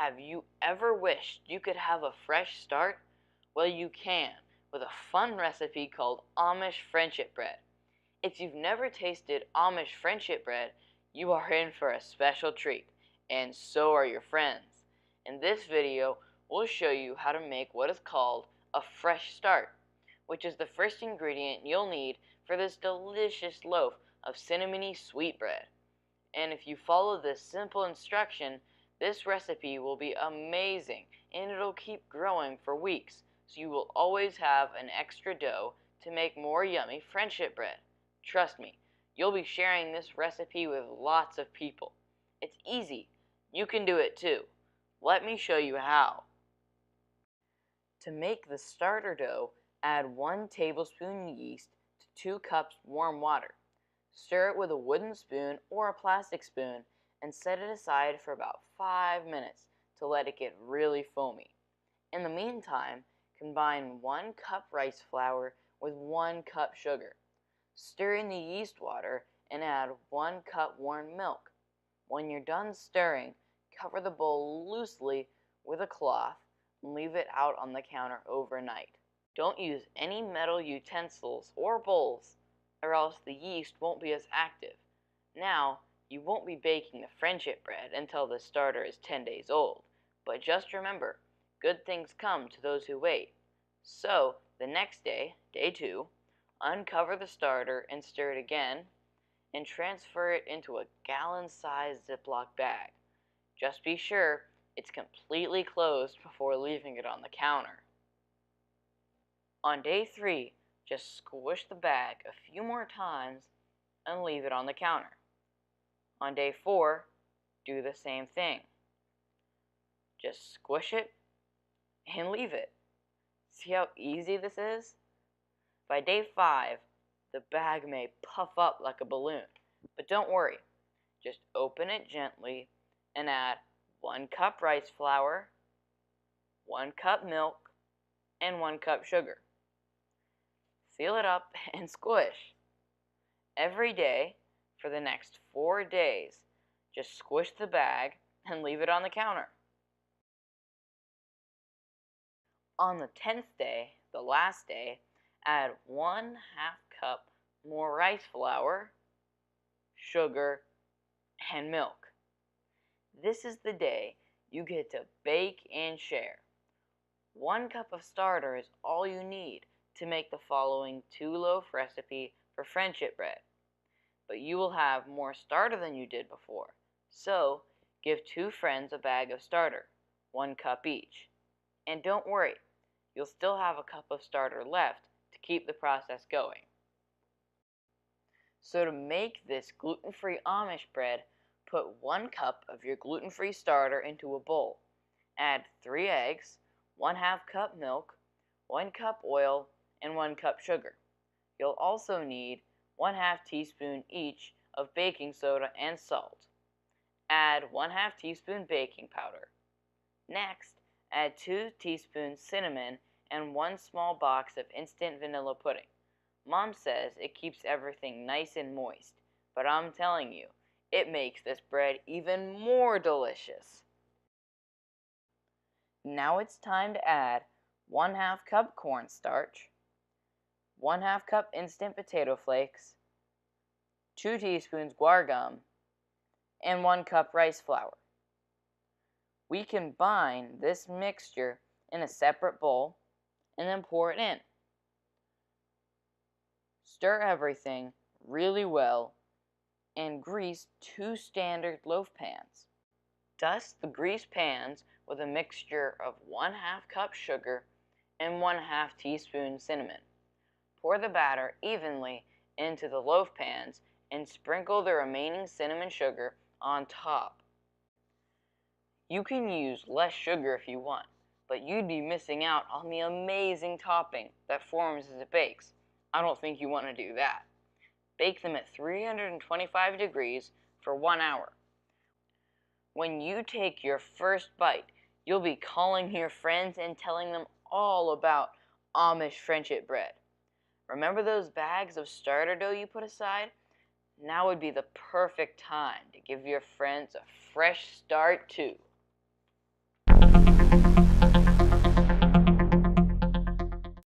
Have you ever wished you could have a fresh start? Well, you can with a fun recipe called Amish friendship bread. If you've never tasted Amish friendship bread, you are in for a special treat, and so are your friends. In this video, we'll show you how to make what is called a fresh start, which is the first ingredient you'll need for this delicious loaf of cinnamony sweetbread. And if you follow this simple instruction, this recipe will be amazing and it'll keep growing for weeks, so you will always have an extra dough to make more yummy friendship bread. Trust me, you'll be sharing this recipe with lots of people. It's easy. You can do it too. Let me show you how. To make the starter dough, add 1 tablespoon yeast to 2 cups warm water. Stir it with a wooden spoon or a plastic spoon and set it aside for about 5 minutes to let it get really foamy. In the meantime, combine 1 cup rice flour with 1 cup sugar. Stir in the yeast water and add 1 cup warm milk. When you're done stirring, cover the bowl loosely with a cloth and leave it out on the counter overnight. Don't use any metal utensils or bowls, or else the yeast won't be as active. Now, you won't be baking the friendship bread until the starter is 10 days old, but just remember, good things come to those who wait. So, the next day, day 2, uncover the starter and stir it again, and transfer it into a gallon-sized Ziploc bag. Just be sure it's completely closed before leaving it on the counter. On day 3, just squish the bag a few more times and leave it on the counter. On day 4, do the same thing. Just squish it and leave it. See how easy this is? By day 5, the bag may puff up like a balloon, but don't worry. Just open it gently and add 1 cup rice flour, 1 cup milk, and 1 cup sugar. Seal it up and squish. Every day for the next 4 days, just squish the bag and leave it on the counter. On the 10th day, the last day, add 1/2 cup more rice flour, sugar, and milk. This is the day you get to bake and share. 1 cup of starter is all you need to make the following 2-loaf recipe for friendship bread. But you will have more starter than you did before, so give 2 friends a bag of starter, 1 cup each. And don't worry, you'll still have a cup of starter left to keep the process going. So to make this gluten-free Amish bread, put 1 cup of your gluten-free starter into a bowl. Add 3 eggs, 1/2 cup milk, 1 cup oil, and 1 cup sugar. You'll also need 1/2 teaspoon each of baking soda and salt. Add 1/2 teaspoon baking powder. Next, add 2 teaspoons cinnamon and 1 small box of instant vanilla pudding. Mom says it keeps everything nice and moist, but I'm telling you, it makes this bread even more delicious. Now it's time to add 1/2 cup cornstarch, 1/2 cup instant potato flakes, 2 teaspoons guar gum, and 1 cup rice flour. We combine this mixture in a separate bowl and then pour it in. Stir everything really well and grease 2 standard loaf pans. Dust the greased pans with a mixture of 1/2 cup sugar and 1/2 teaspoon cinnamon. Pour the batter evenly into the loaf pans and sprinkle the remaining cinnamon sugar on top. You can use less sugar if you want, but you'd be missing out on the amazing topping that forms as it bakes. I don't think you want to do that. Bake them at 325 degrees for 1 hour. When you take your first bite, you'll be calling your friends and telling them all about Amish friendship bread. Remember those bags of starter dough you put aside? Now would be the perfect time to give your friends a fresh start too.